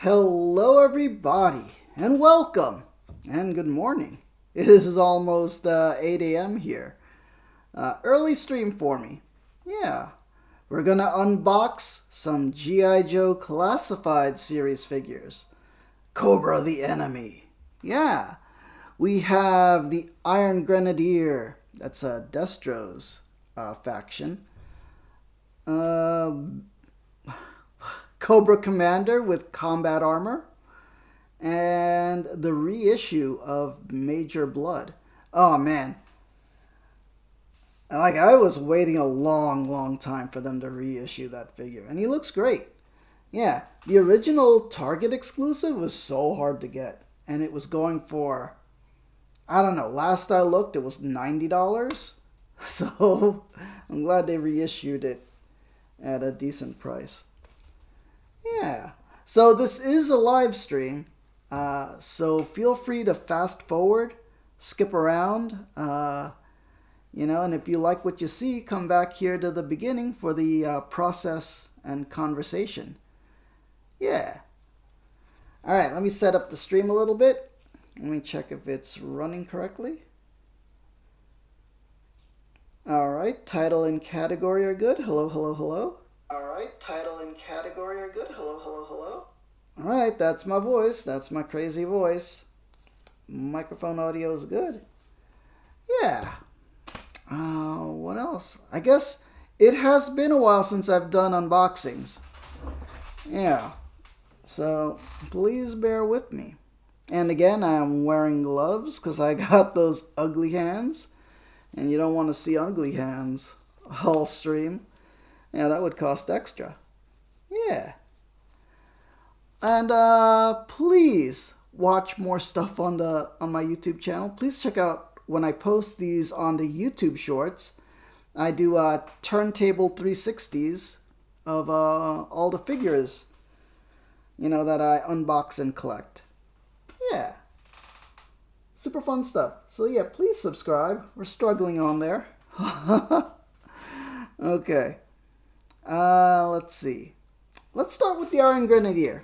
Hello everybody, and welcome, and good morning. This is almost 8 a.m. here. Early stream for me. Yeah, we're gonna unbox some G.I. Joe Classified Series figures. Cobra the enemy. Yeah, we have the Iron Grenadier. That's Destro's faction. Cobra Commander with combat armor, and the reissue of Major Bludd. Oh man, I was waiting a long time for them to reissue that figure, and he looks great. Yeah, the original Target exclusive was so hard to get, and it was going for, I don't know, last I looked it was $90. So I'm glad they reissued it at a decent price. Yeah, so this is a live stream, so feel free to fast forward, skip around, and if you like what you see, come back here to the beginning for the process and conversation. Yeah. All right, let me set up the stream a little bit. Let me check if it's running correctly. All right, title and category are good. Hello, hello, hello. Alright, title and category are good. Hello, hello, hello. Alright, that's my voice. That's my crazy voice. Microphone audio is good. Yeah. What else? I guess it has been a while since I've done unboxings. Yeah. So, please bear with me. And again, I'm wearing gloves because I got those ugly hands. And you don't want to see ugly hands all stream. Yeah, that would cost extra. Yeah. And please watch more stuff on my YouTube channel. Please check out when I post these on the YouTube shorts. I do turntable 360s of all the figures, that I unbox and collect. Yeah. Super fun stuff. So yeah, please subscribe. We're struggling on there. Okay. Let's see. Let's start with the Iron Grenadier.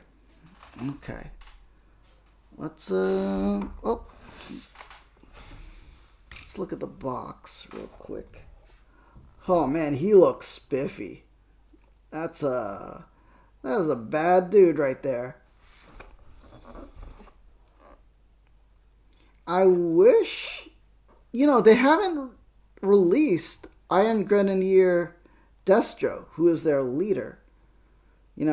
Okay. Let's look at the box real quick. Oh man, he looks spiffy. That is a bad dude right there. I wish, they haven't released Iron Grenadier Destro, who is their leader. They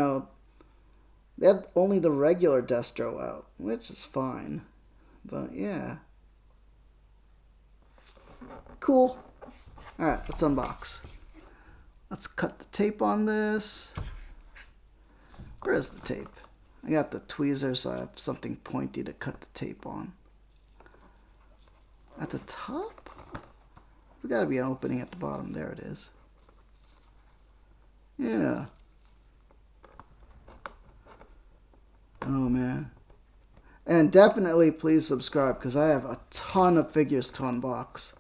have only the regular Destro out, which is fine. But yeah. Cool. Alright, let's unbox. Let's cut the tape on this. Where is the tape? I got the tweezers, so I have something pointy to cut the tape on. At the top? There's got to be an opening at the bottom. There it is. Yeah. Oh man. And definitely please subscribe because I have a ton of figures to unbox.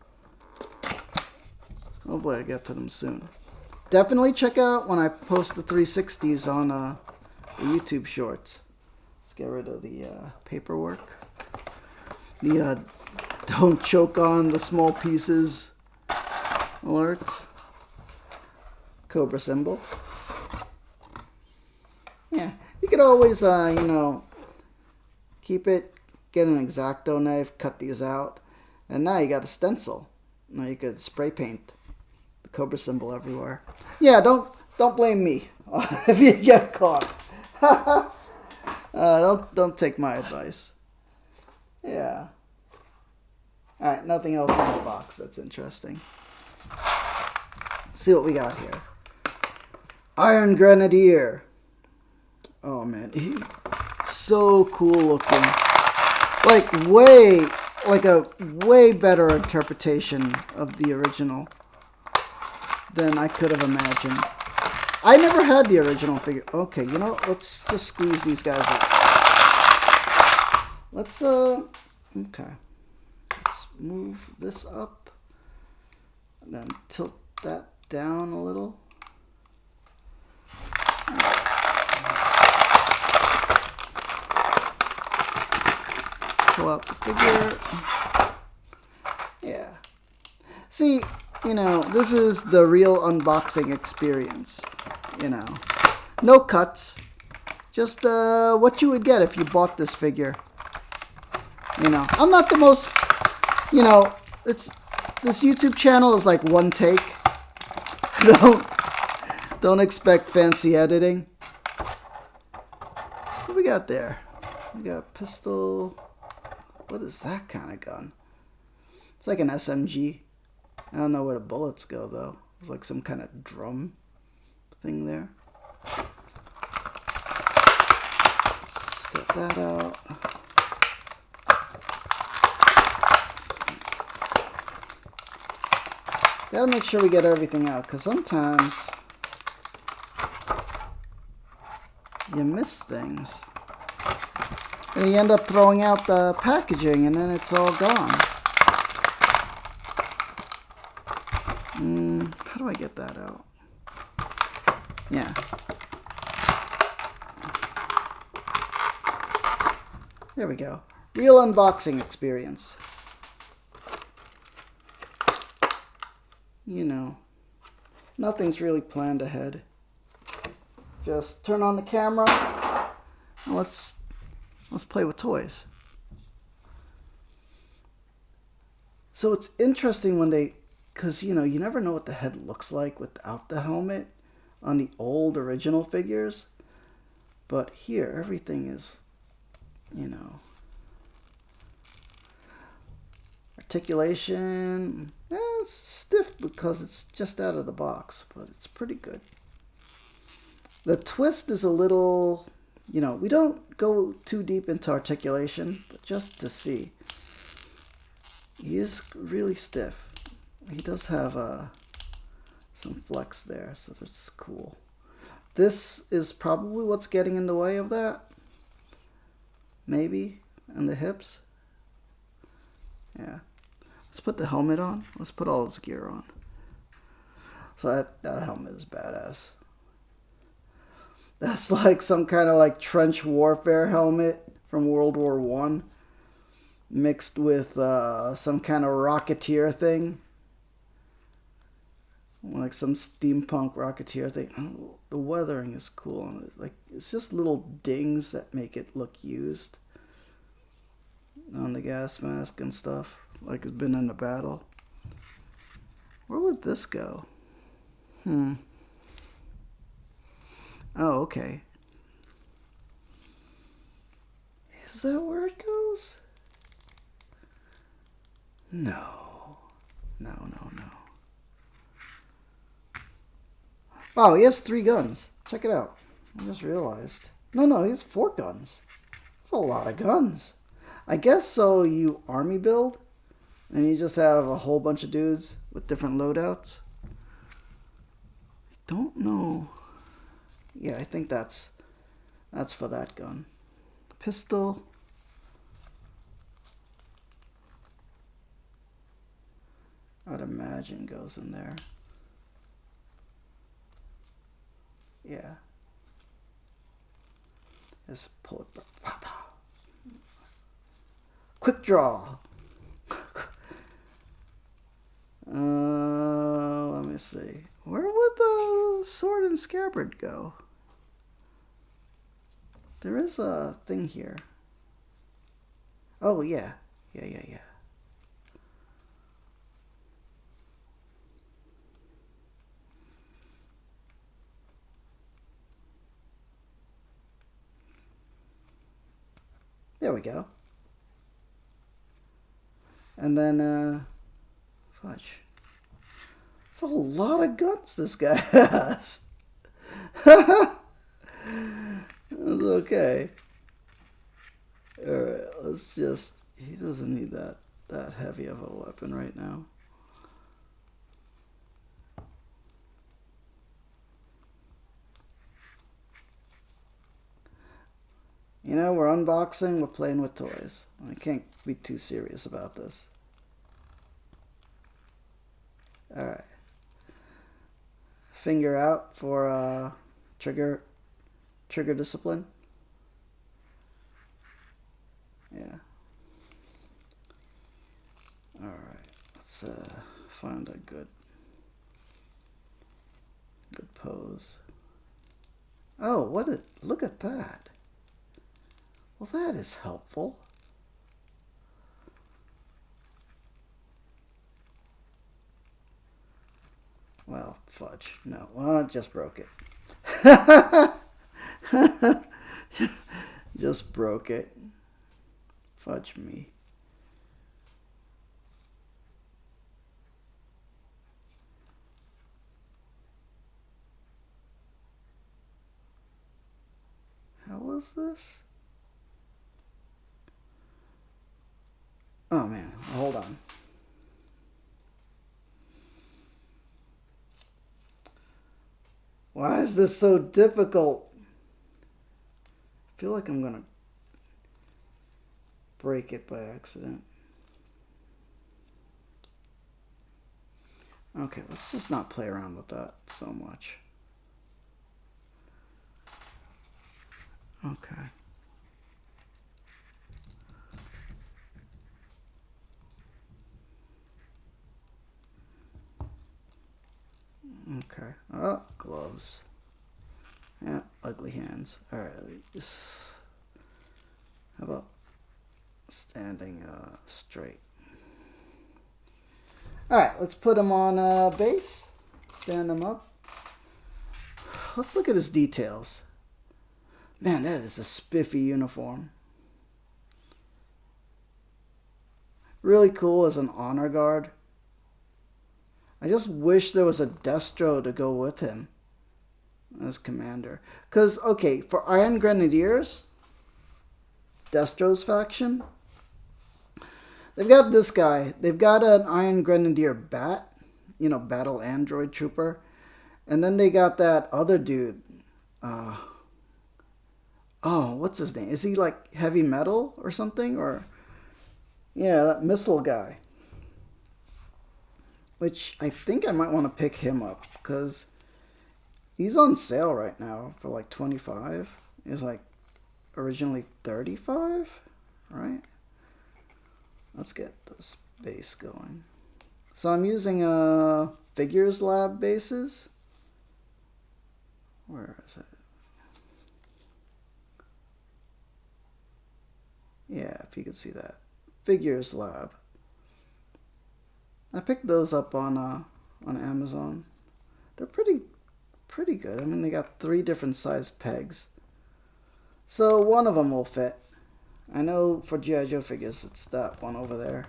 Hopefully I get to them soon. Definitely check out when I post the 360s on the YouTube shorts. Let's get rid of the paperwork. The don't choke on the small pieces alerts. Cobra symbol. Yeah, you could always, keep it, get an X-Acto knife, cut these out, and now you got a stencil. Now you could spray paint the Cobra symbol everywhere. Yeah, don't blame me if you get caught. Don't take my advice. Yeah. All right, nothing else in the box that's interesting. Let's see what we got here. Iron Grenadier. Oh man, he's so cool looking. Like a way better interpretation of the original than I could have imagined. I never had the original figure. Okay, let's just squeeze these guys out. Let's okay. Let's move this up and then tilt that down a little. pull out the figure. Yeah. See, you know, this is the real unboxing experience. You know, no cuts. Just what you would get if you bought this figure. You know, I'm not the most, you know, this YouTube channel is like one take. Don't expect fancy editing. What we got there? We got a pistol. What is that kind of gun? It's like an SMG. I don't know where the bullets go though. It's like some kind of drum thing there. Let's get that out. Gotta make sure we get everything out, because sometimes you miss things. And you end up throwing out the packaging, and then it's all gone. How do I get that out? Yeah. There we go. Real unboxing experience. You know, nothing's really planned ahead. Just turn on the camera and let's play with toys. So it's interesting when they, because you know, you never know what the head looks like without the helmet on the old original figures. But here, everything is, you know, articulation. It's stiff because it's just out of the box, but it's pretty good. The twist is a little, you know, we don't go too deep into articulation, but just to see. He is really stiff. He does have some flex there, so that's cool. This is probably what's getting in the way of that. Maybe, and the hips. Yeah. Let's put the helmet on. Let's put all his gear on. So that helmet is badass. That's like some kind of like trench warfare helmet from World War I. Mixed with some kind of Rocketeer thing. Like some steampunk Rocketeer thing. Oh, the weathering is cool. It's just little dings that make it look used. On the gas mask and stuff. Like it's been in a battle. Where would this go? Oh, okay. Is that where it goes? No. No. Wow, he has 3 guns. Check it out. I just realized. No, he has 4 guns. That's a lot of guns. I guess so you army build, and you just have a whole bunch of dudes with different loadouts. I don't know. Yeah, I think that's for that gun. Pistol. I'd imagine goes in there. Yeah. Just pull it. Quick draw. Let me see. Where would the sword and scabbard go? There is a thing here. Oh, yeah. Yeah. There we go. And then, fudge. It's a lot of guns this guy has. That's okay. Alright, let's just... He doesn't need that heavy of a weapon right now. You know, we're unboxing, we're playing with toys. I can't be too serious about this. Alright. Finger out for trigger discipline. Yeah. Let's find a good pose. Oh, look at that. Well, that is helpful. Well, fudge. No, well, I just broke it. Just broke it. Fudge me. How was this? Oh man, hold on. Why is this so difficult? I feel like I'm gonna break it by accident. Okay, let's just not play around with that so much. Okay. Okay. Oh, gloves. Yeah, ugly hands. Alright, how about standing straight? Alright, let's put him on base. Stand him up. Let's look at his details. Man, that is a spiffy uniform. Really cool as an honor guard. I just wish there was a Destro to go with him as commander. Because, okay, for Iron Grenadiers, Destro's faction, they've got this guy. They've got an Iron Grenadier bat, you know, battle android trooper. And then they got that other dude. Oh, what's his name? Is he like heavy metal or something? Or, yeah, that missile guy. Which I think I might want to pick him up because he's on sale right now for like 25. It's like originally 35, right? Let's get this base going. So I'm using Figures Lab bases. Where is it? Yeah, if you could see that. Figures Lab. I picked those up on Amazon. They're pretty good. I mean, they got 3 different size pegs. So one of them will fit. I know for G.I. Joe figures, it's that one over there.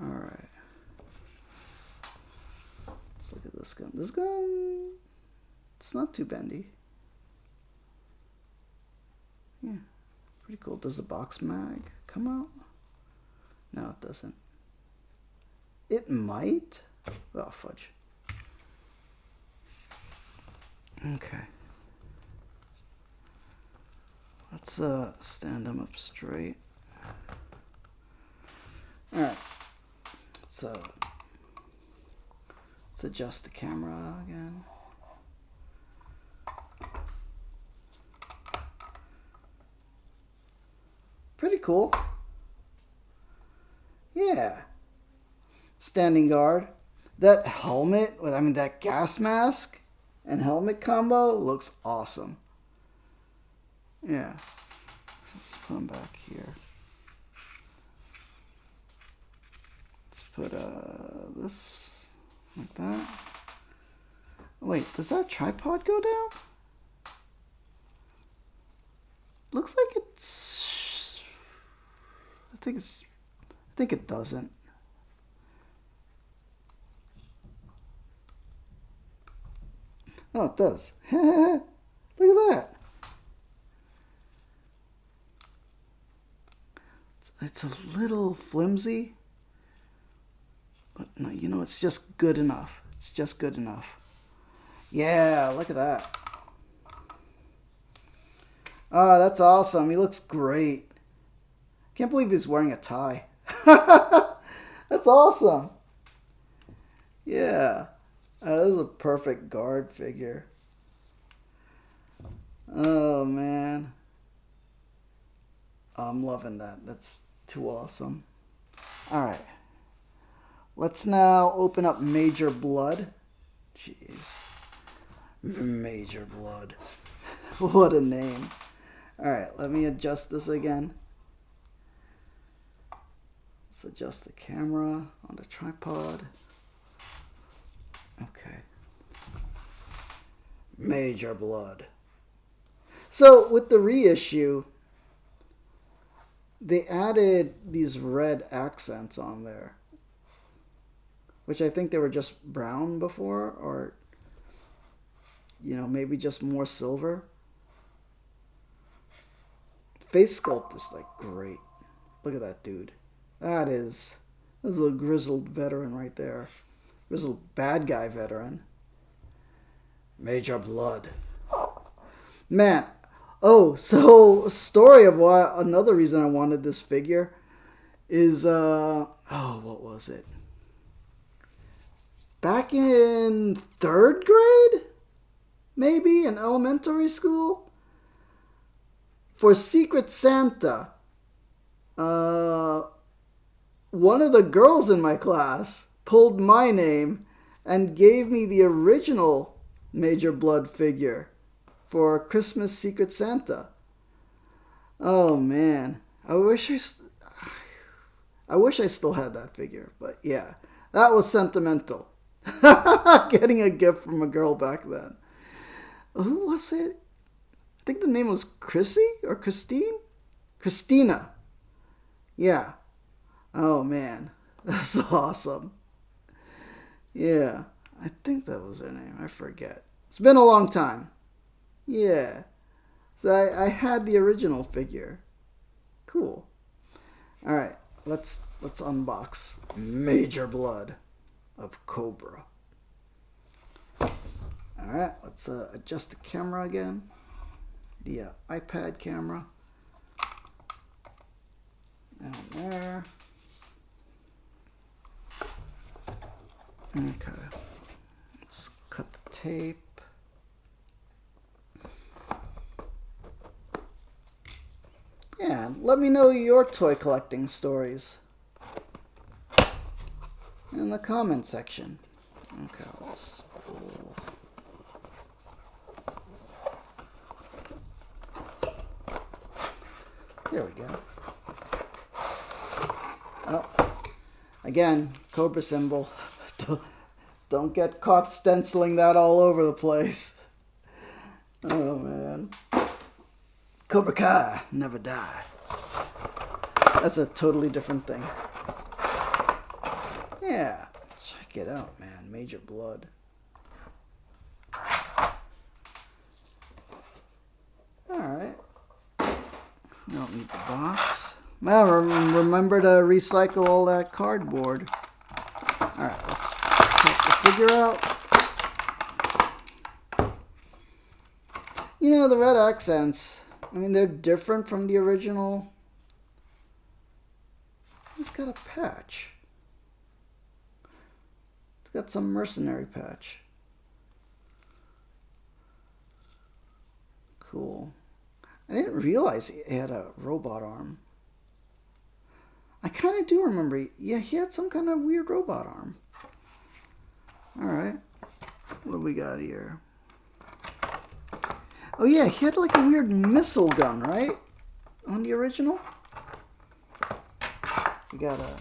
Alright. Let's look at this gun. This gun, it's not too bendy. Yeah, pretty cool. Does the box mag come out? No, it doesn't. It might. Oh, fudge. Okay. Let's stand them up straight. Alright. Let's adjust the camera again. Pretty cool. Yeah. Standing guard. That helmet, I mean that gas mask and helmet combo looks awesome. Yeah. Let's put him back here. Let's put this like that. Wait, does that tripod go down? Looks like it's... I think it doesn't. Oh, it does. Look at that. It's a little flimsy. But no, you know, it's just good enough. It's just good enough. Yeah, look at that. Oh, that's awesome. He looks great. Can't believe he's wearing a tie. That's awesome. Yeah. That is a perfect guard figure. Oh, man. I'm loving that. That's too awesome. Alright. Let's now open up Major Bludd. Jeez. Major Bludd. What a name. Alright, let me adjust this again. Let's adjust the camera on the tripod. Okay. Major Bludd. So, with the reissue, they added these red accents on there. Which I think they were just brown before, or, you know, maybe just more silver. Face sculpt is, like, great. Look at that dude. That's a grizzled veteran right there. Grizzled bad guy veteran. Major Bludd. Man. Oh, so, story of why, another reason I wanted this figure is, what was it? Back in 3rd grade? Maybe, in elementary school? For Secret Santa, one of the girls in my class pulled my name and gave me the original Major Bludd figure for Christmas Secret Santa. Oh man, I wish I still had that figure, but yeah, that was sentimental. Getting a gift from a girl back then. Who was it? I think the name was Chrissy or Christine? Christina. Yeah. Oh man, that's awesome. Yeah, I think that was her name. I forget. It's been a long time. Yeah. So I had the original figure. Cool. All right, let's unbox Major Bludd of Cobra. All right, let's adjust the camera again. The iPad camera. Down there. Okay. Let's cut the tape. Yeah, let me know your toy collecting stories in the comment section. Okay, let's pull. There we go. Oh, again, Cobra symbol. Don't get caught stenciling that all over the place. Oh man. Cobra Kai, never die. That's a totally different thing. Yeah, check it out, man. Major Bludd. Alright. Don't need the box. Now remember to recycle all that cardboard. Alright, let's take the figure out. You know, the red accents, I mean, they're different from the original. It's got a patch. It's got some mercenary patch. Cool. I didn't realize he had a robot arm. I kind of do remember. Yeah, he had some kind of weird robot arm. Alright. What do we got here? Oh yeah, he had like a weird missile gun, right? On the original? We gotta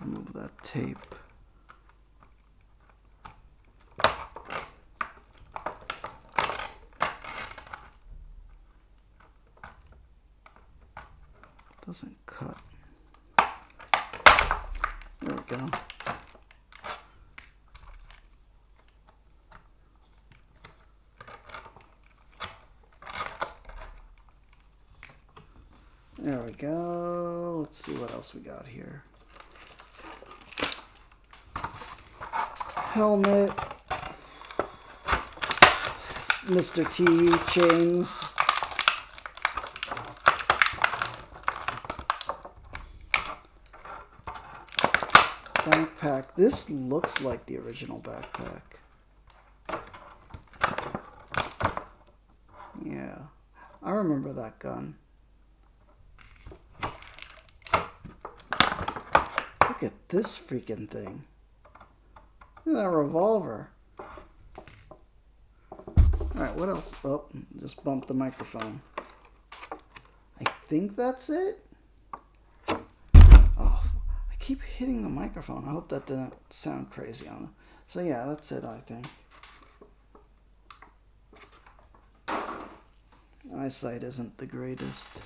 remove that tape. Doesn't cut. There we go. There we go. Let's see what else we got here. Helmet. Mr. T chains. Backpack. This looks like the original backpack. Yeah. I remember that gun. Look at this freaking thing. Look at that revolver. Alright, what else? Oh, just bumped the microphone. I think that's it. Oh, I keep hitting the microphone. I hope that didn't sound crazy on it. So yeah, that's it, I think. My eyesight isn't the greatest.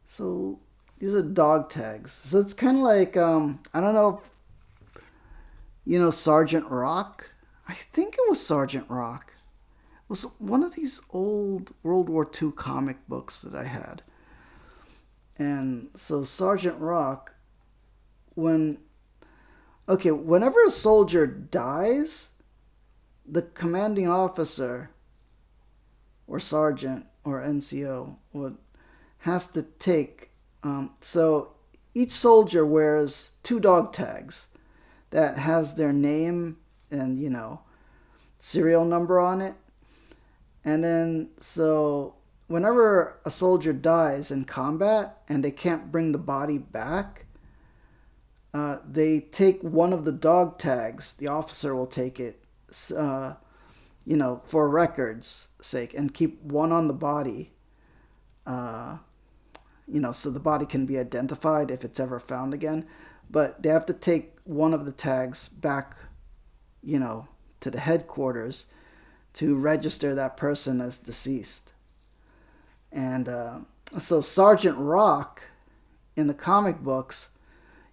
So these are dog tags. So it's kind of like, I don't know if, you know, Sergeant Rock. I think it was Sergeant Rock. It was one of these old World War II comic books that I had. And so Sergeant Rock, whenever a soldier dies, the commanding officer or sergeant or NCO has to take, so each soldier wears 2 dog tags that has their name and, you know, serial number on it. And then, so whenever a soldier dies in combat and they can't bring the body back, they take one of the dog tags. The officer will take it, you know, for records' sake, and keep one on the body, you know, so the body can be identified if it's ever found again. But they have to take one of the tags back, you know, to the headquarters to register that person as deceased. And so Sergeant Rock, in the comic books,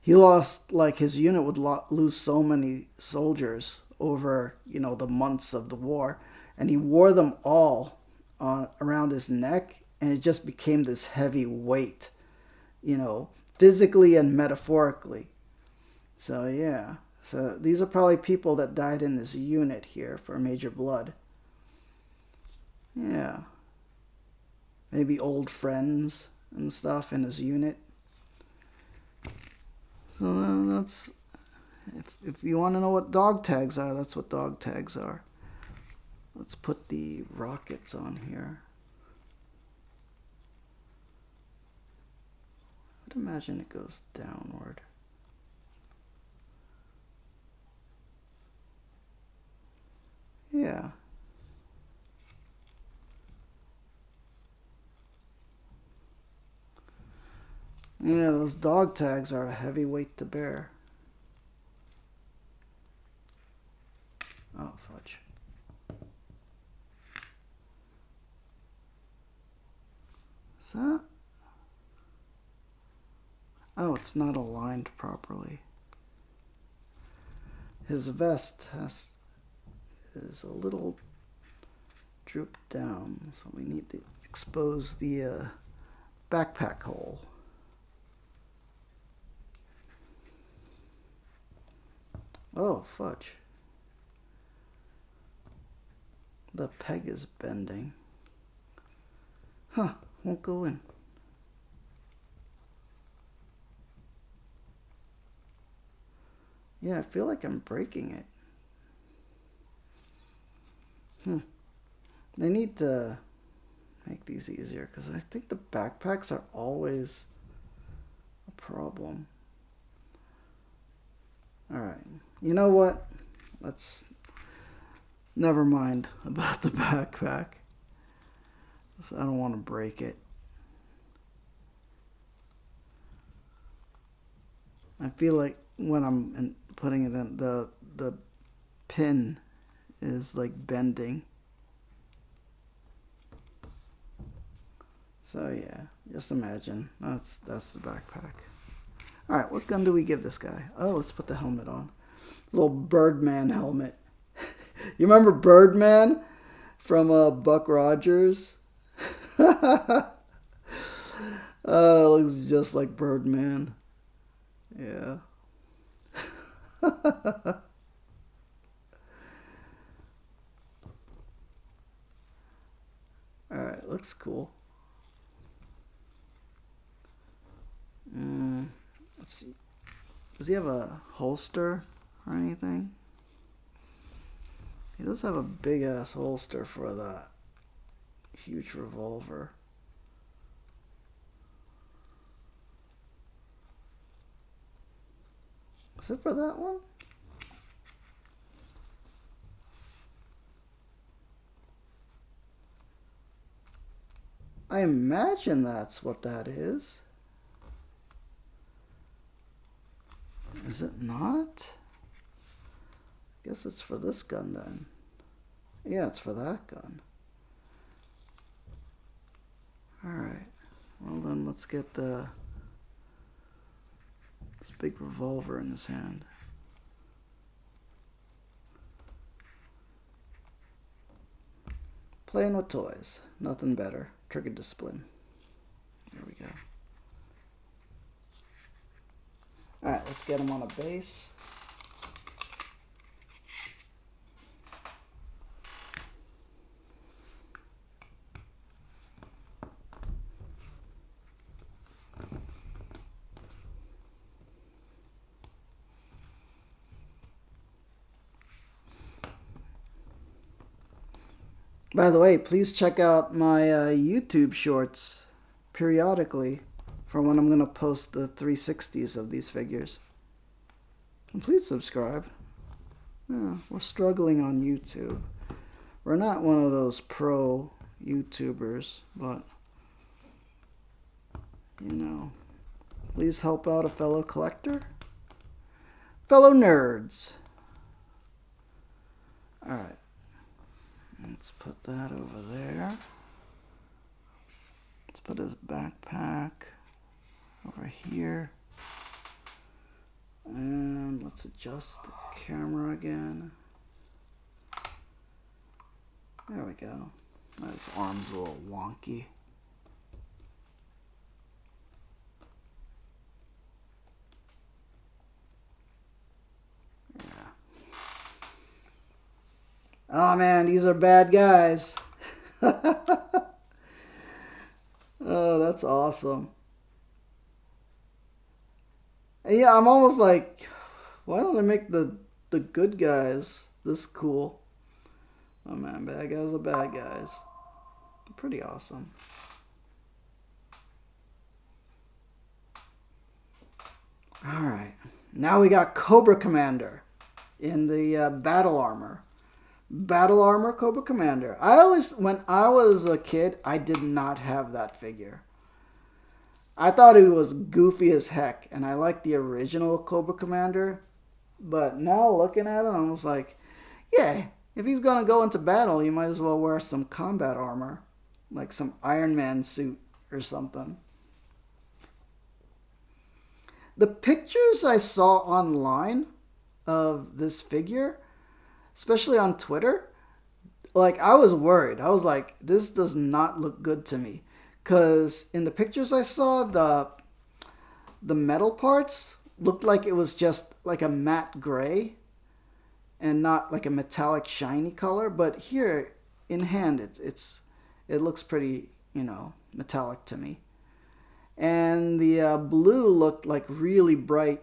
he lost, like, his unit would lose so many soldiers over, you know, the months of the war. And he wore them all around his neck, and it just became this heavy weight, you know, physically and metaphorically. So, yeah. So these are probably people that died in this unit here for Major Bludd. Yeah. Maybe old friends and stuff in his unit. So that's, if you want to know what dog tags are, that's what dog tags are. Let's put the rockets on here. I'd imagine it goes downward. Yeah. Yeah, those dog tags are a heavy weight to bear. Oh, fudge. Is that? Oh, it's not aligned properly. His vest is a little drooped down, so we need to expose the backpack hole. Oh, fudge. The peg is bending. Huh, won't go in. Yeah, I feel like I'm breaking it. They need to make these easier, because I think the backpacks are always a problem. Alright, you know what? Never mind about the backpack. I don't want to break it. I feel like when I'm putting it in, the pin is like bending. So yeah, just imagine that's the backpack. All right, what gun do we give this guy? Oh, let's put the helmet on. Little Birdman helmet. You remember Birdman from Buck Rogers? Looks just like Birdman. Yeah. Alright, looks cool. Let's see. Does he have a holster or anything? He does have a big ass holster for that huge revolver. Is it for that one? I imagine that's what that is. Is it not? I guess it's for this gun then. Yeah, it's for that gun. Alright. Well then, let's get this big revolver in his hand. Playing with toys. Nothing better. Trigger discipline. There we go. Alright, let's get him on a base. By the way, please check out my YouTube shorts periodically for when I'm going to post the 360s of these figures. And please subscribe. Yeah, we're struggling on YouTube. We're not one of those pro YouTubers, but, you know, please help out a fellow collector. Fellow nerds. Alright. Let's put that over there. Let's put his backpack over here. And let's adjust the camera again. There we go. His arm's a little wonky. Oh man, these are bad guys. Oh, that's awesome. And yeah, I'm almost like, why don't they make the good guys this cool? Oh man, bad guys are bad guys. Pretty awesome. Alright, now we got Cobra Commander in the battle armor. Battle armor Cobra Commander. When I was a kid, I did not have that figure. I thought he was goofy as heck, and I liked the original Cobra Commander. But now looking at him, I was like, yeah, if he's gonna go into battle, he might as well wear some combat armor, like some Iron Man suit or something. The pictures I saw online of this figure, especially on Twitter, like, I was worried. I was like, this does not look good to me. Because in the pictures I saw, the metal parts looked like it was just like a matte gray and not like a metallic shiny color. But here in hand, it looks pretty, you know, metallic to me. And the blue looked like really bright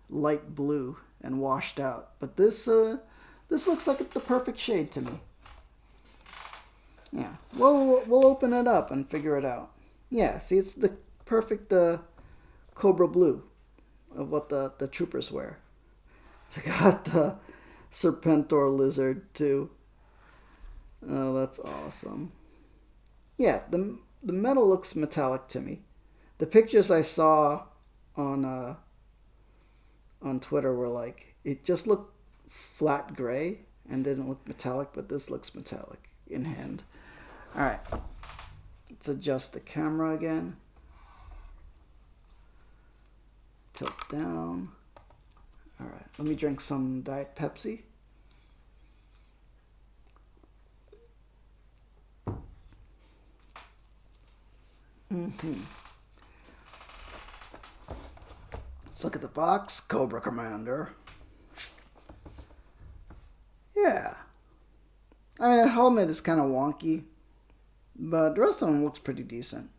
light blue and washed out. But this looks like the perfect shade to me. Yeah, we'll open it up and figure it out. Yeah, see, it's the perfect Cobra blue of what the troopers wear. They got the Serpentor lizard too. Oh, that's awesome. Yeah, the metal looks metallic to me. The pictures I saw on Twitter were like, it just looked flat gray and didn't look metallic, but this looks metallic in hand. All right, let's adjust the camera again. Tilt down. All right, let me drink some Diet Pepsi. Let's look at the box. Cobra Commander. Yeah. I mean, the helmet is kind of wonky, but the rest of them looks pretty decent.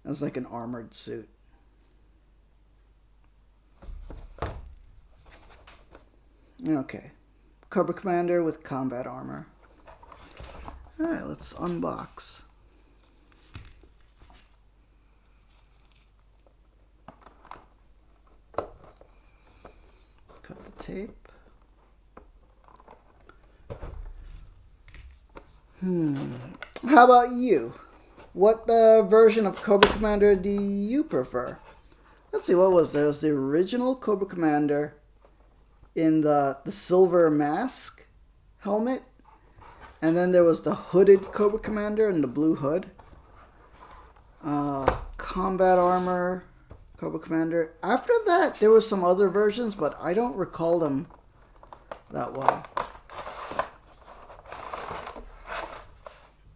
It's like an armored suit. Okay. Cobra Commander with combat armor. Alright, let's unbox. tape. How about you? What version of Cobra Commander do you prefer? Let's see, what was there? It was the original Cobra Commander in the silver mask helmet. And then there was the hooded Cobra Commander in the blue hood. Combat armor, Cobra Commander. After that, there were some other versions, but I don't recall them that well.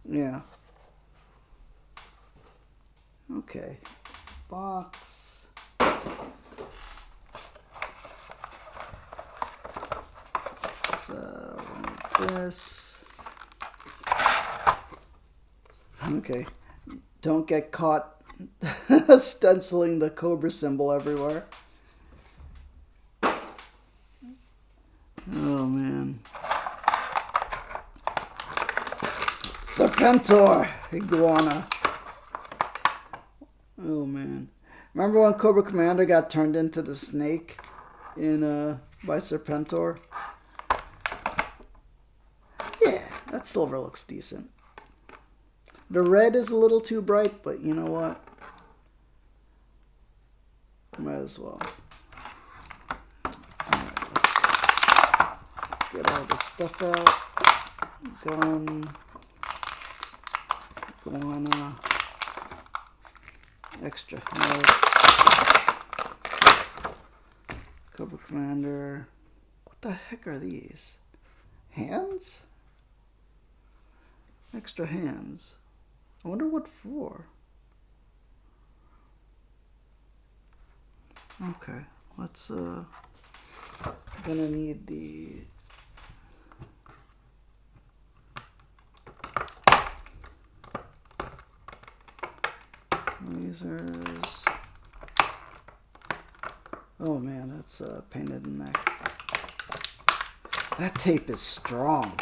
Yeah. Okay. Box. Let's remove this. Okay. Don't get caught stenciling the Cobra symbol everywhere. Oh man. Serpentor iguana. Oh man. Remember when Cobra Commander got turned into the snake in by Serpentor? Yeah, that silver looks decent. The red is a little too bright, but you know what? Might as well. Alright, let's get all this stuff out. Gun. Iguana. Extra head. Cobra Commander. What the heck are these? Hands? Extra hands. I wonder what for. Okay, let's gonna need the lasers. Oh man, that's a pain in the neck. That tape is strong.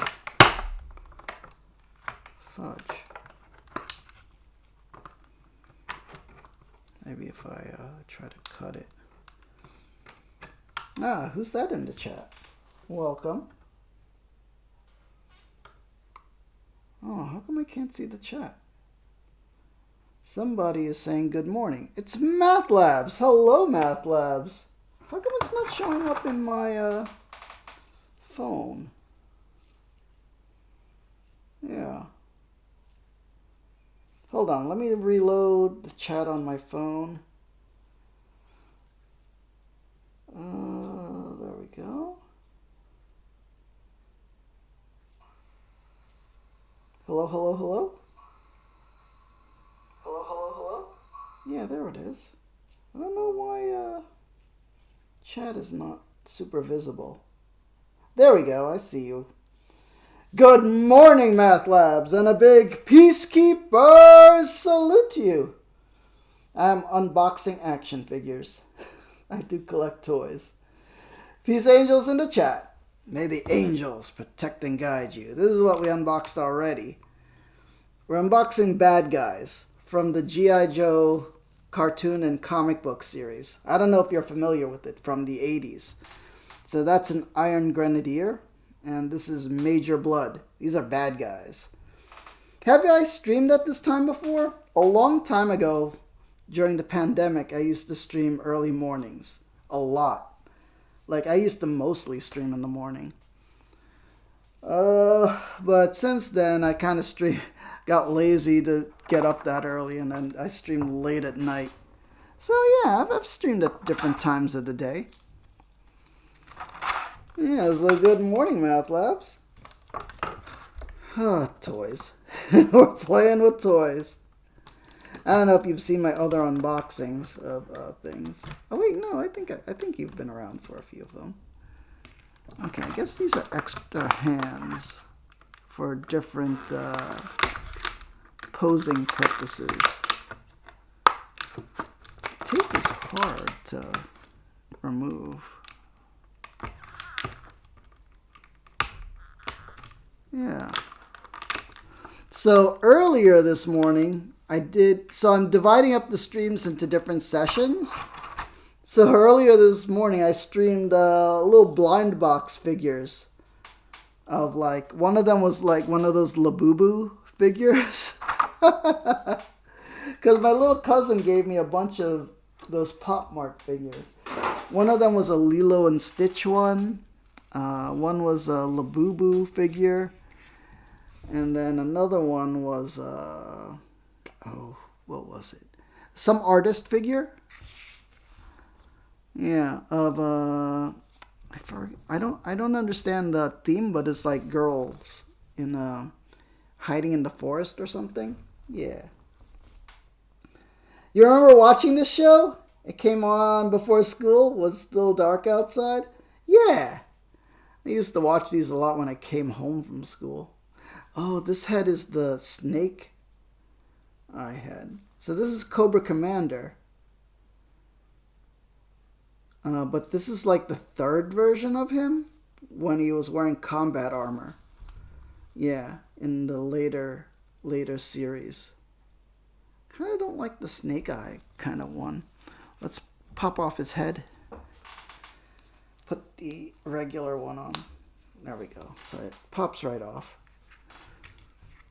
Fudge. Maybe if I try to cut it. Ah, who's that in the chat? Welcome. Oh, how come I can't see the chat? Somebody is saying good morning. It's Math Labs. Hello, Math Labs. How come it's not showing up in my phone? Yeah. Hold on, let me reload the chat on my phone. There we go. Hello, hello, hello? Hello, hello, hello? Yeah, there it is. I don't know why chat is not super visible. There we go, I see you. Good morning, Math Labs, and a big Peacekeepers salute to you. I'm unboxing action figures. I do collect toys. Peace angels in the chat. May the angels protect and guide you. This is what we unboxed already. We're unboxing Bad Guys from the G.I.JOE cartoon and comic book series. I don't know if you're familiar with it, from the 80s. So that's an Iron Grenadier. And this is Major Bludd. These are bad guys. Have I streamed at this time before? A long time ago, during the pandemic, I used to stream early mornings. A lot. Like, I used to mostly stream in the morning. But since then, I kind of got lazy to get up that early, and then I streamed late at night. So yeah, I've streamed at different times of the day. Yeah, so good morning, Math Labs. Oh, toys. We're playing with toys. I don't know if you've seen my other unboxings of things. Oh wait, no, I think you've been around for a few of them. Okay, I guess these are extra hands for different posing purposes. Tape is hard to remove. Yeah. So earlier this morning, I'm dividing up the streams into different sessions. So earlier this morning, I streamed little blind box figures of like, one of them was like one of those Labubu figures. Because my little cousin gave me a bunch of those Pop Mart figures. One of them was a Lilo and Stitch one. One was a Labubu figure. And then another one was, what was it? Some artist figure. Yeah, of I don't understand the theme, but it's like girls in hiding in the forest or something. Yeah. You remember watching this show? It came on before school. Was still dark outside. Yeah. I used to watch these a lot when I came home from school. Oh, this head is the snake I had. So this is Cobra Commander. But this is like the third version of him when he was wearing combat armor. Yeah, in the later series. Kind of don't like the snake eye kind of one. Let's pop off his head. Put the regular one on. There we go. So it pops right off.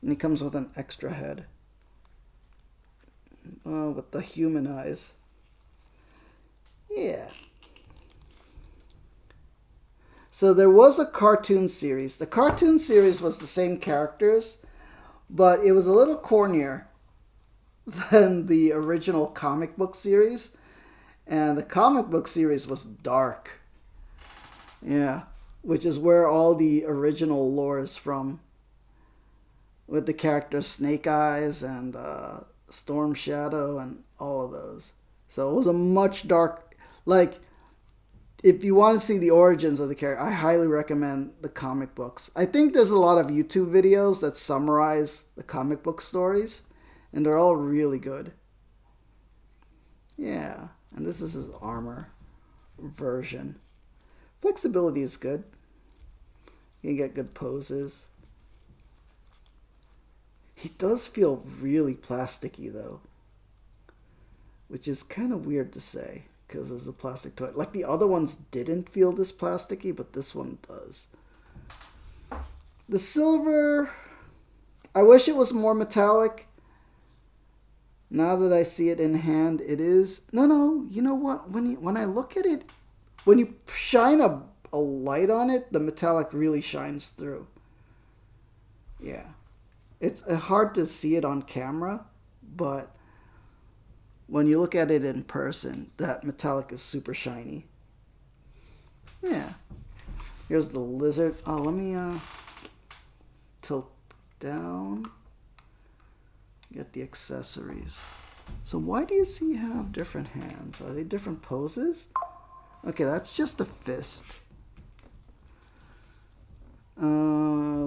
And he comes with an extra head. With the human eyes. Yeah. So there was a cartoon series. The cartoon series was the same characters, but it was a little cornier than the original comic book series. And the comic book series was dark. Yeah, which is where all the original lore is from. With the characters Snake Eyes and Storm Shadow and all of those. So it was a much dark, like, if you want to see the origins of the character, I highly recommend the comic books. I think there's a lot of YouTube videos that summarize the comic book stories, and they're all really good. Yeah, and this is his armor version. Flexibility is good. You can get good poses. He does feel really plasticky, though, which is kind of weird to say. Because it's a plastic toy. Like the other ones didn't feel this plasticky, but this one does. The silver, I wish it was more metallic. Now that I see it in hand, it is. No, you know what? When I look at it, when you shine a light on it, the metallic really shines through. Yeah. It's hard to see it on camera, but when you look at it in person, that metallic is super shiny. Yeah. Here's the lizard. Oh, let me tilt down. Get the accessories. So why does he have different hands? Are they different poses? Okay, that's just a fist.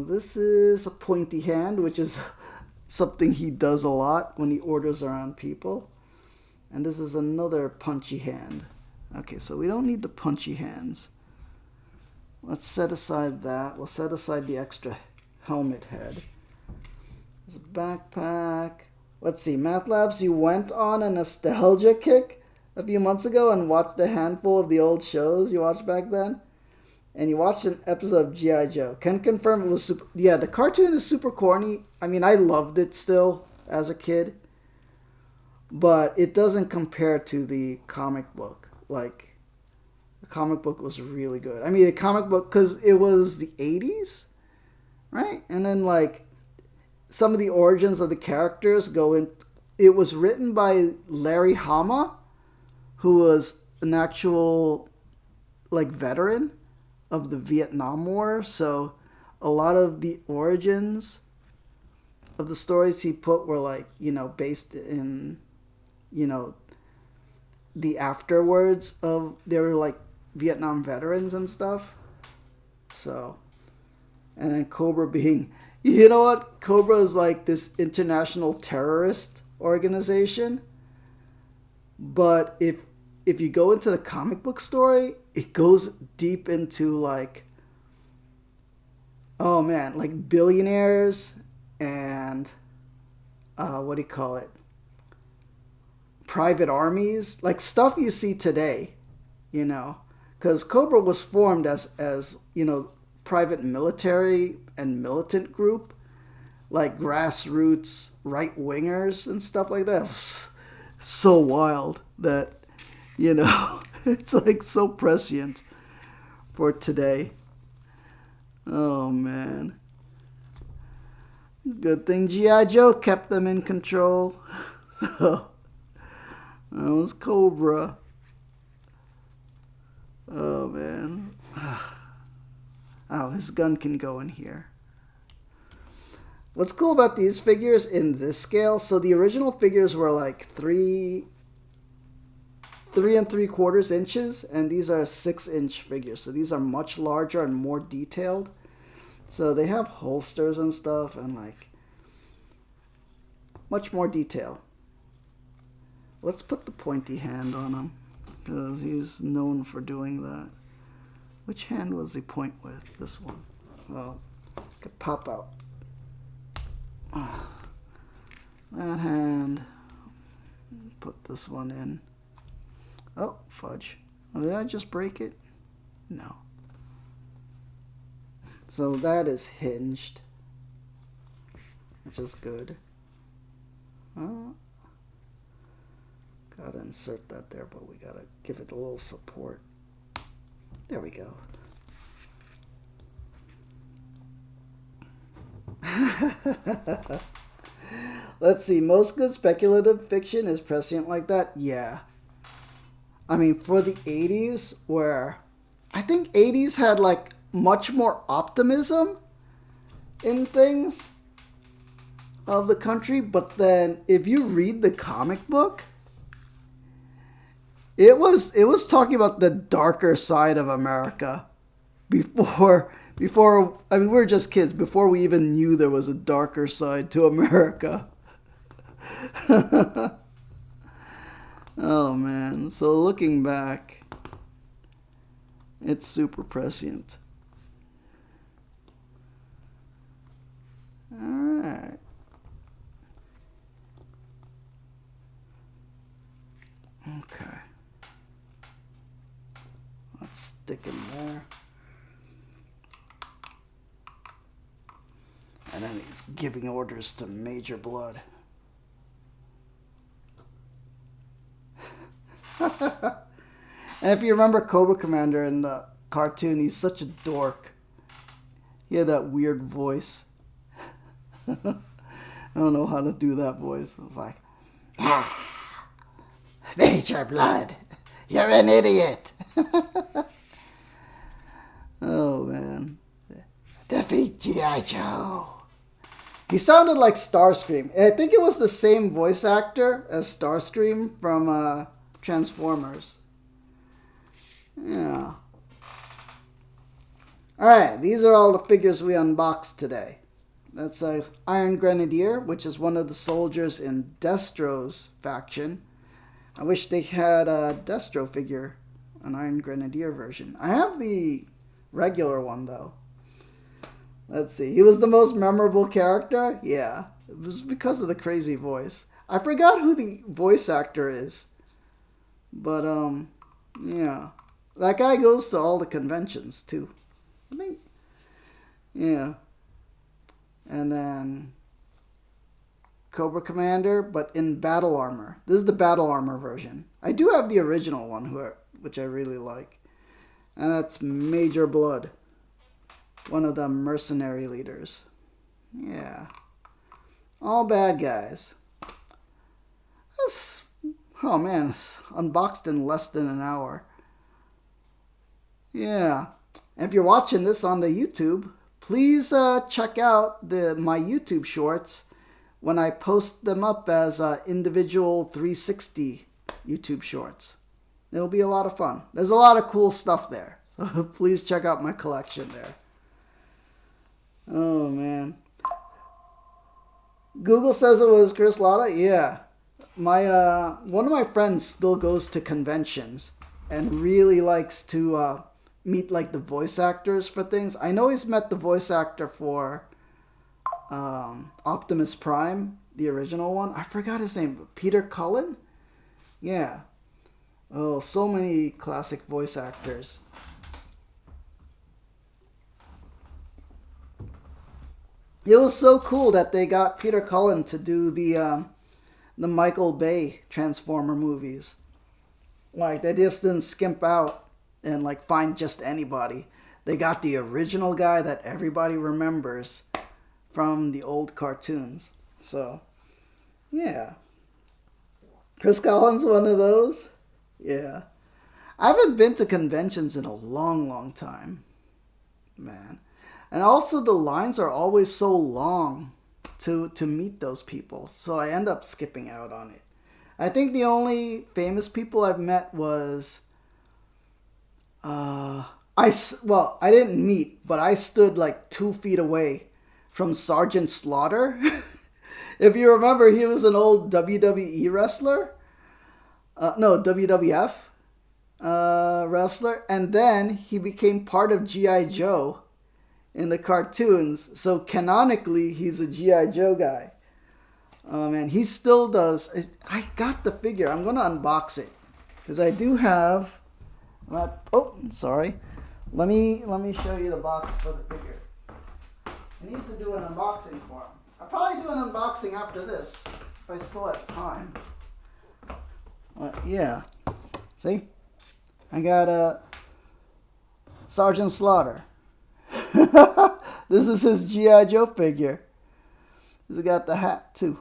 This is a pointy hand, which is something he does a lot when he orders around people. And this is another punchy hand. Okay, so we don't need the punchy hands. Let's set aside that. We'll set aside the extra helmet head. There's a backpack. Let's see, Math Labs, you went on a nostalgia kick a few months ago and watched a handful of the old shows you watched back then. And you watched an episode of G.I.JOE. Can confirm it was super... Yeah, the cartoon is super corny. I mean, I loved it still as a kid. But it doesn't compare to the comic book. Like, the comic book was really good. I mean, the comic book, because it was the 80s, right? And then, like, some of the origins of the characters go in... It was written by Larry Hama, who was an actual, like, veteran of the Vietnam War. So, a lot of the origins of the stories he put were, like, you know, based in... you know, the afterwards of, they were like Vietnam veterans and stuff. So, and then Cobra being, you know what? Cobra is like this international terrorist organization. But if you go into the comic book story, it goes deep into like, oh man, like billionaires and, what do you call it? Private armies, like stuff you see today, you know, because Cobra was formed as you know, private military and militant group, like grassroots right wingers and stuff like that. So wild that, you know, it's like so prescient for today. Oh man. Good thing G.I. Joe kept them in control. So, that was Cobra. Oh man. Oh, his gun can go in here. What's cool about these figures in this scale, so the original figures were like 3 3¾ inches, and these are 6-inch figures. So these are much larger and more detailed. So they have holsters and stuff and like much more detail. Let's put the pointy hand on him because he's known for doing that. Which hand was he point with? This one. Well, could pop out. That hand. Put this one in. Oh, fudge. Oh, did I just break it? No. So that is hinged, which is good. Gotta insert that there, but we gotta give it a little support. There we go. Let's see. Most good speculative fiction is prescient like that. Yeah. I mean, for the 80s, where I think 80s had like much more optimism in things of the country, but then if you read the comic book, it was talking about the darker side of America before I mean, we were just kids before we even knew there was a darker side to America. Oh man, so looking back, it's super prescient. Alright. Okay. Let's stick him there. And then he's giving orders to Major Bludd. And if you remember Cobra Commander in the cartoon, he's such a dork. He had that weird voice. I don't know how to do that voice. I was like, Major Bludd, you're an idiot. Oh, man. Defeat G.I. Joe. He sounded like Starscream. I think it was the same voice actor as Starscream from Transformers. Yeah. Alright, these are all the figures we unboxed today. That's Iron Grenadier, which is one of the soldiers in Destro's faction. I wish they had a Destro figure, an Iron Grenadier version. I have the regular one, though. Let's see. He was the most memorable character? Yeah. It was because of the crazy voice. I forgot who the voice actor is. But, yeah. That guy goes to all the conventions, too. I think. Yeah. And then Cobra Commander, but in battle armor. This is the battle armor version. I do have the original one, which I really like. And that's Major Bludd. One of the mercenary leaders. Yeah. All bad guys. This, oh man, it's unboxed in less than an hour. Yeah. And if you're watching this on the YouTube, please check out my YouTube shorts when I post them up as individual 360 YouTube shorts. It'll be a lot of fun. There's a lot of cool stuff there. So please check out my collection there. Oh, man. Google says it was Chris Latta? Yeah. One of my friends still goes to conventions and really likes to meet like the voice actors for things. I know he's met the voice actor for Optimus Prime, the original one. I forgot his name. Peter Cullen? Yeah. Oh, so many classic voice actors. It was so cool that they got Peter Cullen to do the Michael Bay Transformer movies. Like, they just didn't skimp out and like find just anybody. They got the original guy that everybody remembers from the old cartoons. So, yeah. Chris Collins, one of those? Yeah. I haven't been to conventions in a long, long time. Man. And also the lines are always so long to meet those people. So I end up skipping out on it. I think the only famous people I've met was I didn't meet, but I stood like 2 feet away from Sergeant Slaughter. If you remember, he was an old WWE wrestler. No, WWF wrestler. And then he became part of G.I. Joe in the cartoons. So canonically, he's a G.I. Joe guy. And he still does. I got the figure. I'm going to unbox it. Because I do have... Oh, sorry. Let me show you the box for the figure. I need to do an unboxing for him. I'll probably do an unboxing after this, if I still have time. Yeah. See? I got a Sergeant Slaughter. This is his G.I. Joe figure. He's got the hat, too.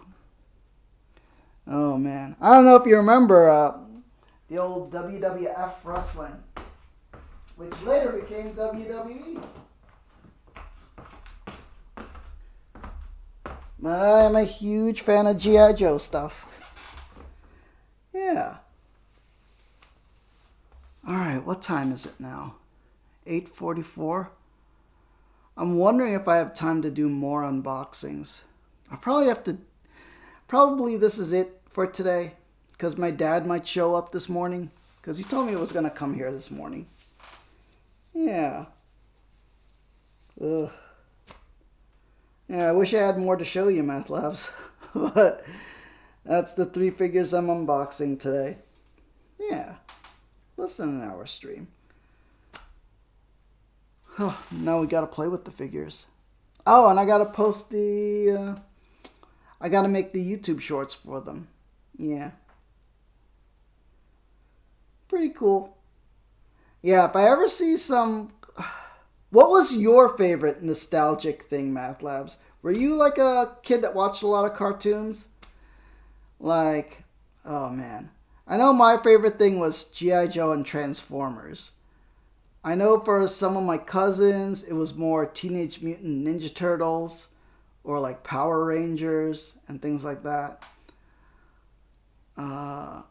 Oh, man. I don't know if you remember the old WWF wrestling, which later became WWE. But I am a huge fan of G.I. Joe stuff. Yeah. Alright, what time is it now? 8:44? I'm wondering if I have time to do more unboxings. I probably have to... Probably this is it for today. Because my dad might show up this morning. Because he told me he was going to come here this morning. Yeah. Ugh. Yeah, I wish I had more to show you, Math Labs. But that's the 3 figures I'm unboxing today. Yeah. Less than an hour stream. Now we gotta play with the figures. Oh, and I gotta post the... I gotta make the YouTube shorts for them. Yeah. Pretty cool. Yeah, if I ever see some... What was your favorite nostalgic thing, Math Labs? Were you like a kid that watched a lot of cartoons? Like, oh man. I know my favorite thing was G.I. Joe and Transformers. I know for some of my cousins, it was more Teenage Mutant Ninja Turtles or like Power Rangers and things like that.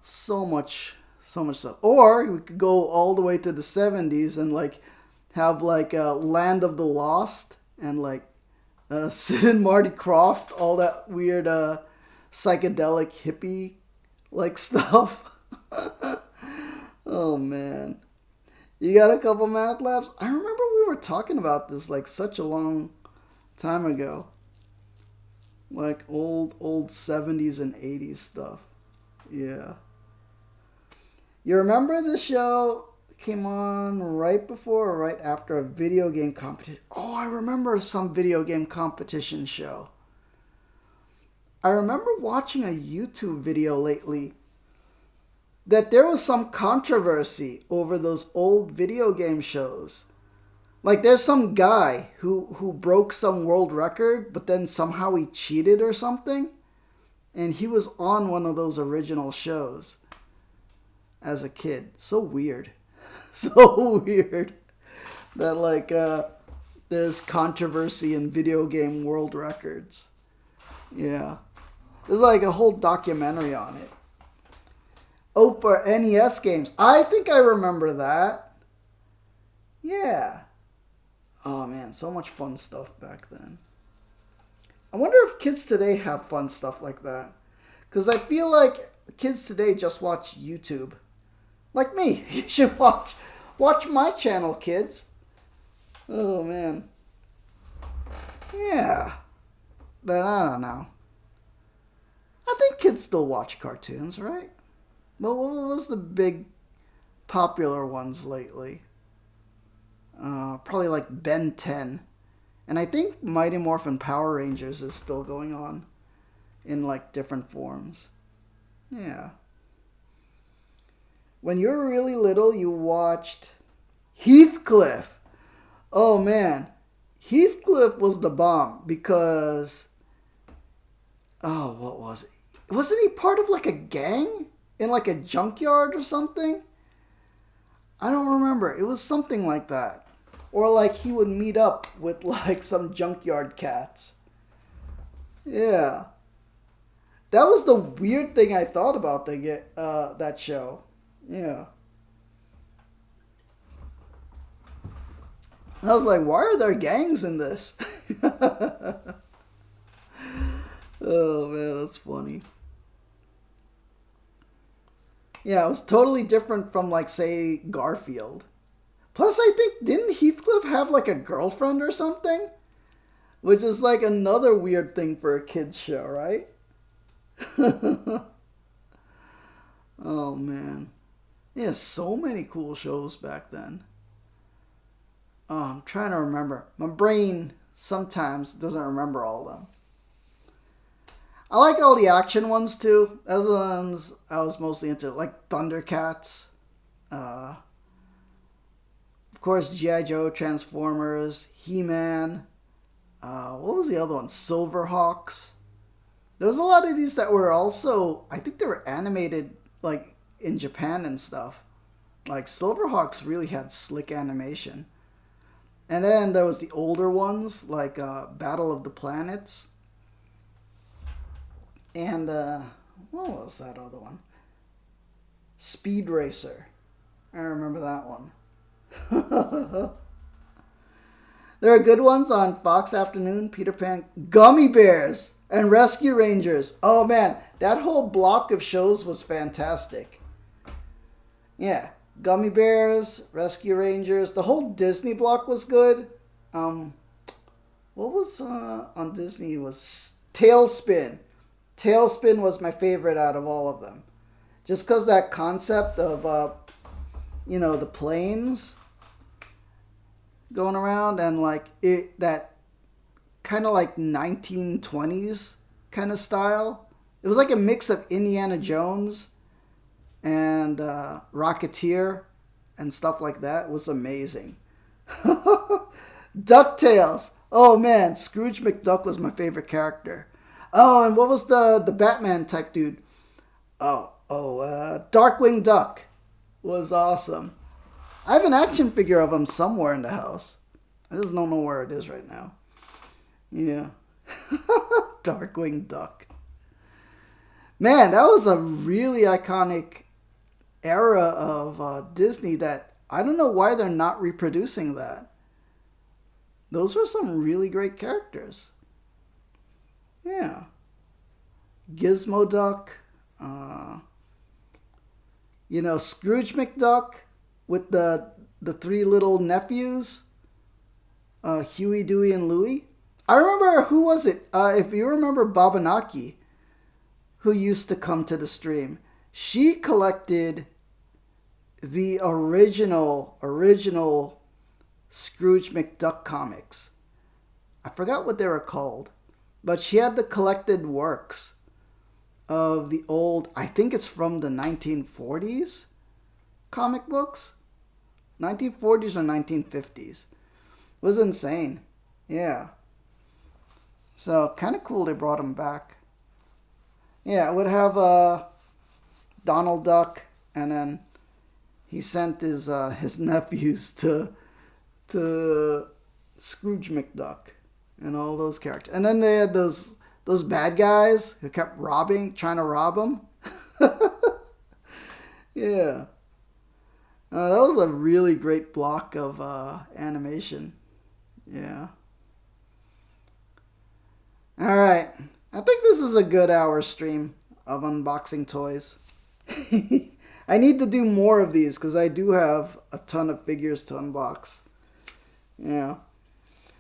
So much stuff. Or we could go all the way to the 70s and like have like Land of the Lost and like Sid and Marty Krofft, all that weird psychedelic hippie like stuff. Oh man. You got a couple Math Labs? I remember we were talking about this like such a long time ago. Like old 70s and 80s stuff. Yeah. You remember the show came on right before or right after a video game competition? Oh, I remember some video game competition show. I remember watching a YouTube video lately that there was some controversy over those old video game shows. Like there's some guy who broke some world record, but then somehow he cheated or something. And he was on one of those original shows as a kid. So weird. So weird that like there's controversy in video game world records. Yeah. There's like a whole documentary on it. Oh, for NES games. I think I remember that. Yeah. Oh man, so much fun stuff back then. I wonder if kids today have fun stuff like that. Because I feel like kids today just watch YouTube. Like me. You should watch my channel, kids. Oh man. Yeah. But I don't know. I think kids still watch cartoons, right? Well, what was the big popular ones lately. Probably like Ben 10. And I think Mighty Morphin Power Rangers is still going on in like different forms. Yeah. When you were really little, you watched Heathcliff. Oh man. Heathcliff was the bomb because... Oh, what was it? Wasn't he part of like a gang? In like a junkyard or something? I don't remember. It was something like that. Or like he would meet up with like some junkyard cats. Yeah. That was the weird thing I thought about that show. Yeah. I was like, why are there gangs in this? Oh man, that's funny. Yeah, it was totally different from like, say, Garfield. Plus, I think, didn't Heathcliff have like a girlfriend or something? Which is like another weird thing for a kid's show, right? Oh man. Yeah, so many cool shows back then. Oh, I'm trying to remember. My brain sometimes doesn't remember all of them. I like all the action ones too. Those are the ones I was mostly into, like Thundercats. Of course, G.I.JOE, Transformers, He-Man. What was the other one? Silverhawks. There was a lot of these that were also, I think they were animated like in Japan and stuff. Like Silverhawks really had slick animation. And then there was the older ones like Battle of the Planets. And what was that other one? Speed Racer. I remember that one. There are good ones on Fox Afternoon, Peter Pan, Gummy Bears, and Rescue Rangers. Oh man, that whole block of shows was fantastic. Yeah, Gummy Bears, Rescue Rangers, the whole Disney block was good. What was on Disney was Tailspin. Tailspin was my favorite out of all of them. Just because that concept of, the planes going around and like that kind of like 1920s kind of style. It was like a mix of Indiana Jones and Rocketeer and stuff like that. It was amazing. DuckTales. Oh man, Scrooge McDuck was my favorite character. Oh, and what was the Batman type dude? Darkwing Duck was awesome. I have an action figure of him somewhere in the house. I just don't know where it is right now. Yeah. Darkwing Duck. Man, that was a really iconic era of Disney that I don't know why they're not reproducing that. Those were some really great characters. Yeah. Gizmo Duck. Scrooge McDuck with the three little nephews. Huey, Dewey, and Louie. I remember, who was it? If you remember Babanaki, who used to come to the stream. She collected the original Scrooge McDuck comics. I forgot what they were called. But she had the collected works of the old, I think it's from the 1940s comic books. 1940s or 1950s. It was insane. Yeah. So, kind of cool they brought him back. Yeah, it would have Donald Duck, and then he sent his nephews to Scrooge McDuck. And all those characters. And then they had those bad guys who kept trying to rob them. Yeah. That was a really great block of animation. Yeah. Alright. I think this is a good hour stream of unboxing toys. I need to do more of these because I do have a ton of figures to unbox. Yeah.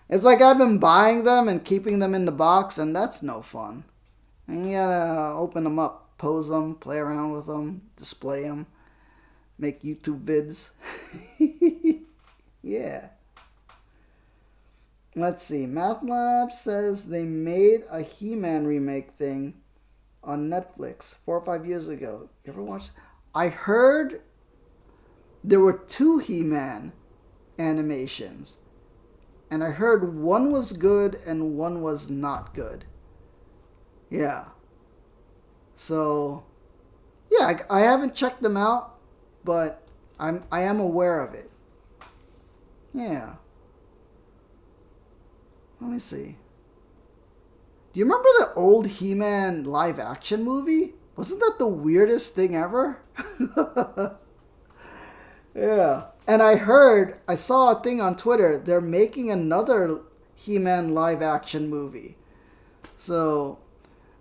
It's like I've been buying them and keeping them in the box, and that's no fun. And you gotta open them up, pose them, play around with them, display them. make YouTube vids. Yeah. Let's see. MathLab says they made a He-Man remake thing on Netflix 4 or 5 years ago. You ever watched? I heard there were 2 He-Man animations. And I heard one was good and one was not good. Yeah. So, yeah, I haven't checked them out, but I am aware of it. Yeah. Let me see. Do you remember the old He-Man live action movie? Wasn't that the weirdest thing ever? Yeah. And I saw a thing on Twitter, they're making another He-Man live action movie. So,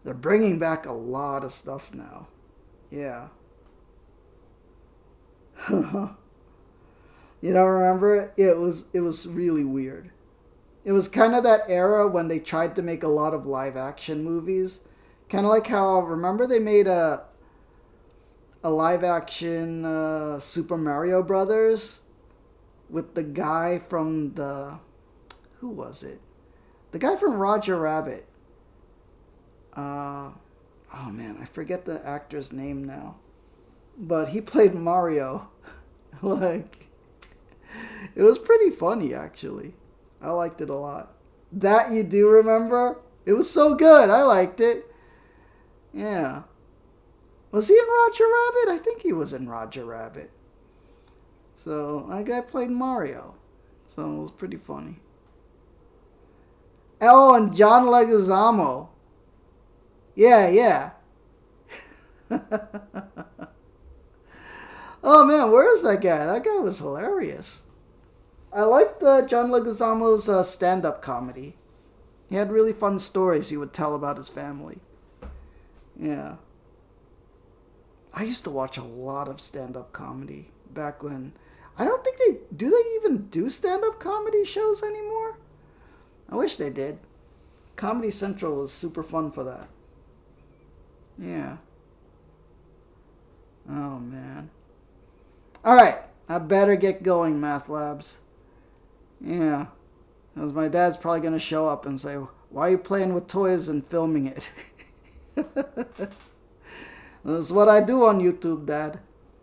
they're bringing back a lot of stuff now. Yeah. You don't remember? It was really weird. It was kind of that era when they tried to make a lot of live action movies. Kind of like how, remember they made a live action Super Mario Brothers with the guy from who was it? The guy from Roger Rabbit. Oh man, I forget the actor's name now. But he played Mario. Like, it was pretty funny actually. I liked it a lot. That you do remember? It was so good. I liked it. Yeah. Was he in Roger Rabbit? I think he was in Roger Rabbit. So, that guy played Mario. So, it was pretty funny. Oh, and John Leguizamo. Yeah. Oh, man, where is that guy? That guy was hilarious. I liked John Leguizamo's stand-up comedy. He had really fun stories he would tell about his family. Yeah. I used to watch a lot of stand-up comedy back when... I don't think they even do stand-up comedy shows anymore? I wish they did. Comedy Central was super fun for that. Yeah. Oh, man. Alright, I better get going, Math Labs. Yeah. Because my dad's probably going to show up and say, why are you playing with toys and filming it? That's what I do on YouTube, Dad.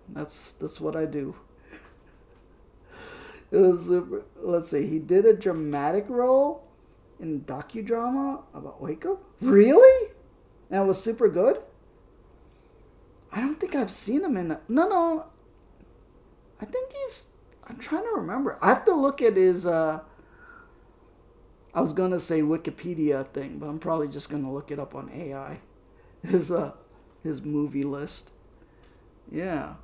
That's what I do. It was let's see, he did a dramatic role in docudrama about Waco? Really? That was super good? I don't think I've seen him in No. I think I'm trying to remember. I have to look at his I was going to say Wikipedia thing, but I'm probably just going to look it up on AI. His movie list. Yeah.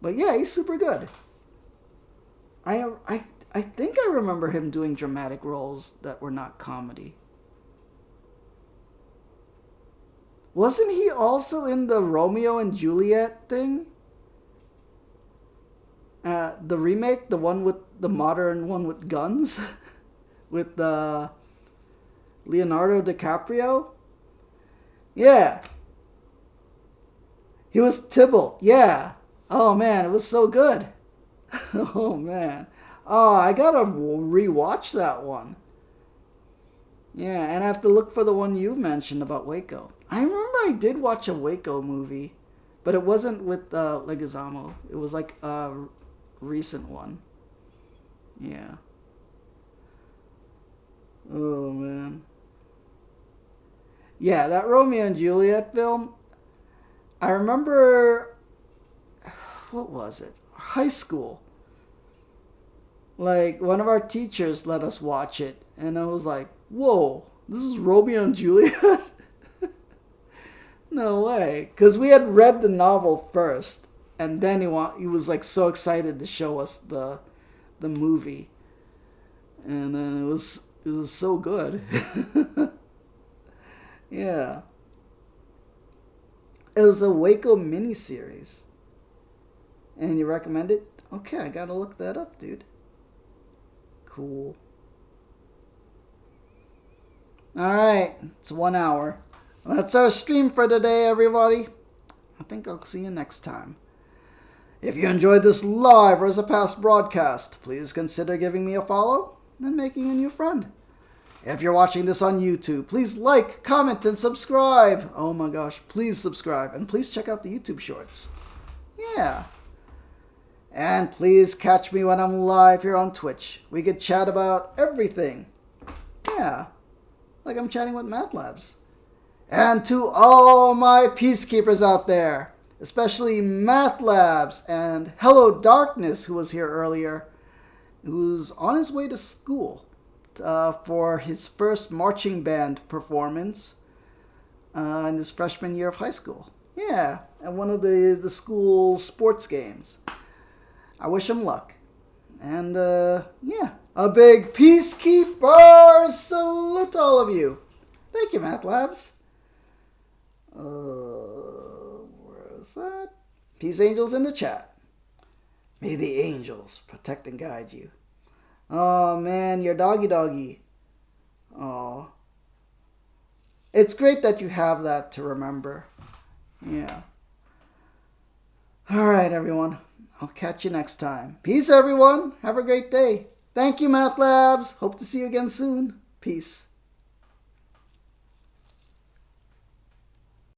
But yeah, he's super good. I think I remember him doing dramatic roles that were not comedy. Wasn't he also in the Romeo and Juliet thing? The remake, the one with the modern one with guns? With Leonardo DiCaprio? Yeah. He was Tybalt. Yeah. Oh, man, it was so good. Oh, man. Oh, I gotta rewatch that one. Yeah, and I have to look for the one you mentioned about Waco. I remember I did watch a Waco movie, but it wasn't with Leguizamo. It was like a recent one. Yeah. Oh, man. Yeah, that Romeo and Juliet film, I remember, what was it? High school. Like, one of our teachers let us watch it, and I was like, whoa, this is Romeo and Juliet? No way. Because we had read the novel first, and then he was like so excited to show us the movie. And then it was so good. Yeah. It was a Waco miniseries. And you recommend it? Okay, I gotta look that up, dude. Cool. Alright, it's 1 hour. That's our stream for today, everybody. I think I'll see you next time. If you enjoyed this live or as a past broadcast, please consider giving me a follow and making a new friend. If you're watching this on YouTube, please like, comment, and subscribe. Oh my gosh, please subscribe. And please check out the YouTube shorts. Yeah. And please catch me when I'm live here on Twitch. We could chat about everything. Yeah. Like I'm chatting with Math Labs. And to all my peacekeepers out there, especially Math Labs and Hello Darkness, who was here earlier, who's on his way to school for his first marching band performance in his freshman year of high school. Yeah, at one of the school sports games. I wish him luck. And, yeah, a big Peacekeeper salute to all of you. Thank you, Math Labs. Where's that? Peace Angels in the chat. May the angels protect and guide you. Oh, man, your doggy. Oh. It's great that you have that to remember. Yeah. All right, everyone. I'll catch you next time. Peace, everyone. Have a great day. Thank you, Math Labs. Hope to see you again soon. Peace.